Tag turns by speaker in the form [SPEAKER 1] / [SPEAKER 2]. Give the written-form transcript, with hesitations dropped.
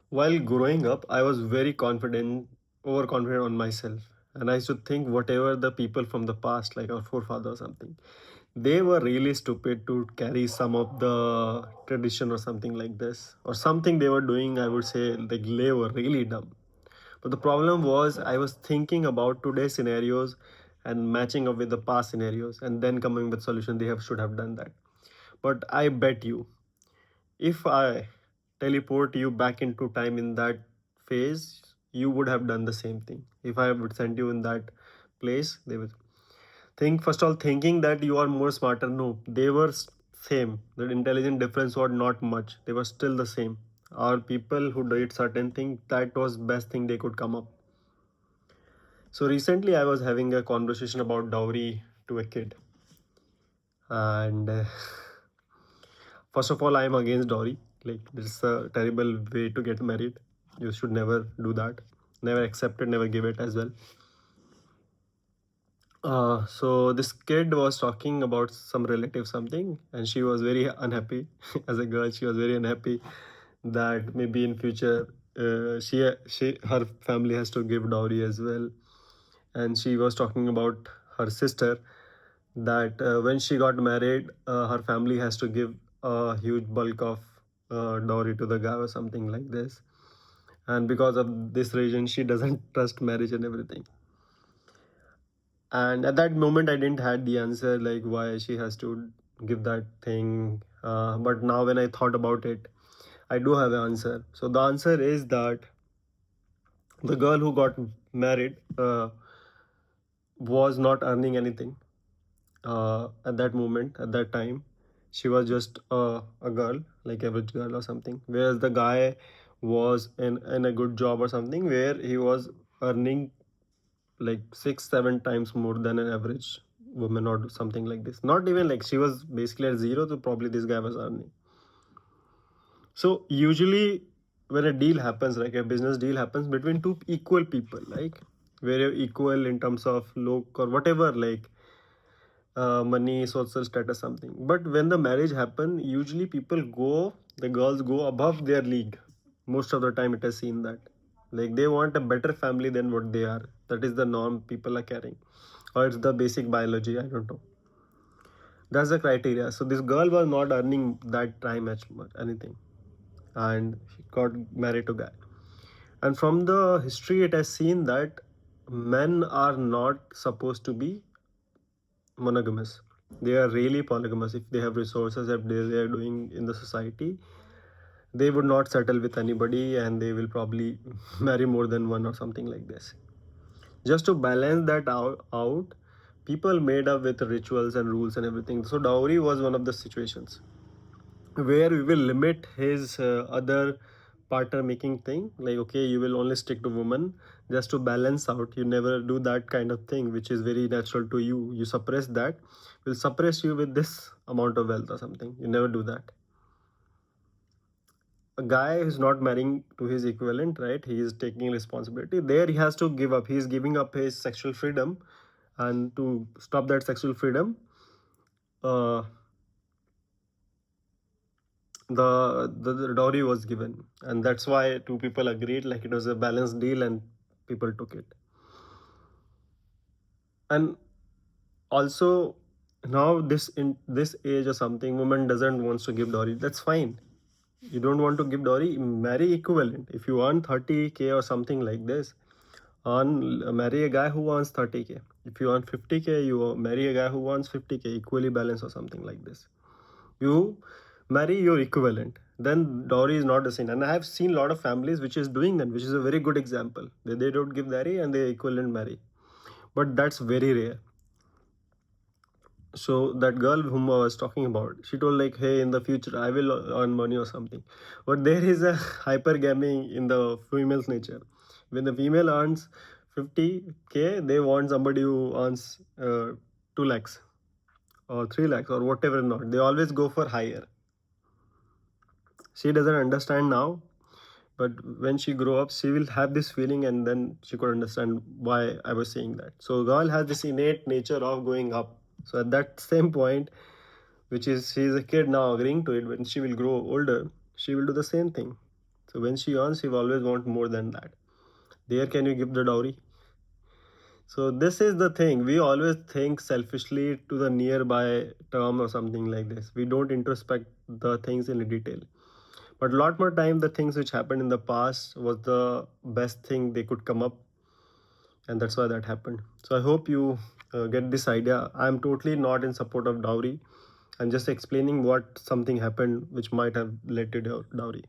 [SPEAKER 1] While growing up, I was very confident, overconfident on myself. And I used to think whatever the people from the past, like our forefathers or something, they were really stupid to carry some of the tradition or something like this. Or something they were doing, I would say, like they were really dumb. But the problem was I was thinking about today's scenarios and matching up with the past scenarios and then coming with solution they have should have done that. But I bet you if I teleport you back into time in that phase, you would have done the same thing. If I would send you in that place, they would think first of all thinking that you are more smarter. No, they were same. The intelligent difference was not much. They were still the same. Our people who did certain thing that was best thing they could come up. So recently I was having a conversation about dowry to a kid, and first of all, I am against dowry. Like, it's a terrible way to get married. You should never do that. Never accept it, never give it as well. So this kid was talking about some relative something, and she was very unhappy. As a girl, she was very unhappy that maybe in future she her family has to give dowry as well. And she was talking about her sister that when she got married, her family has to give a huge bulk of dowry to the guy or something like this. And because of this reason, she doesn't trust marriage and everything. And at that moment, I didn't had the answer like why she has to give that thing. But now when I thought about it, I do have an answer. So the answer is that the girl who got married was not earning anything at that moment, at that time. She was just a girl, like average girl or something, whereas the guy was in a good job or something where he was earning like 6 7 times more than an average woman or something like this. Not even like she was basically at zero, so probably this guy was earning. So usually when a deal happens, like a business deal happens between two equal people, like where you're equal in terms of look or whatever, like money, social status, something. But when the marriage happen, usually the girls go above their league. Most of the time, it has seen that, like they want a better family than what they are. That is the norm people are carrying, or it's the basic biology. I don't know. That's the criteria. So this girl was not earning that time much anything, and she got married to guy. And from the history, it has seen that men are not supposed to be monogamous. They are really polygamous. If they have resources, if they are doing in the society, they would not settle with anybody and they will probably marry more than one or something like this. Just to balance that out, people made up with rituals and rules and everything. So dowry was one of the situations where we will limit his other partner making thing, like okay, you will only stick to women just to balance out. You never do that kind of thing which is very natural to you. You suppress that, will suppress you with this amount of wealth or something. You never do that. A guy is not marrying to his equivalent, right? He is taking responsibility there. He has to give up, he is giving up his sexual freedom. And to stop that sexual freedom, uh, the dowry was given, and that's why two people agreed, like it was a balanced deal and people took it. And also now this in this age or something, woman doesn't wants to give dowry. That's fine. You don't want to give dowry, marry equivalent. If you want 30K or something like this, on marry a guy who wants 30K. If you want 50K, you marry a guy who wants 50K, equally balanced or something like this. You marry your equivalent, then dowry is not the same. And I have seen a lot of families which is doing that, which is a very good example. They don't give dowry and they equivalent marry, but that's very rare. So that girl whom I was talking about, she told like, hey, in the future I will earn money or something. But there is a hypergamy in the female's nature. When the female earns 50K, they want somebody who earns 2 lakhs or 3 lakhs or whatever. Not, they always go for higher. She doesn't understand now, but when she grow up she will have this feeling, and then she could understand why I was saying that. So girl has this innate nature of going up. So at that same point, which is she is a kid now agreeing to it, when she will grow older she will do the same thing. So when she earns, she will always want more than that. There, can you give the dowry? So this is the thing. We always think selfishly to the nearby term or something like this. We don't introspect the things in detail. But a lot more time, the things which happened in the past was the best thing they could come up, and that's why that happened. So I hope you get this idea. I'm totally not in support of dowry. I'm just explaining what something happened which might have led to dowry.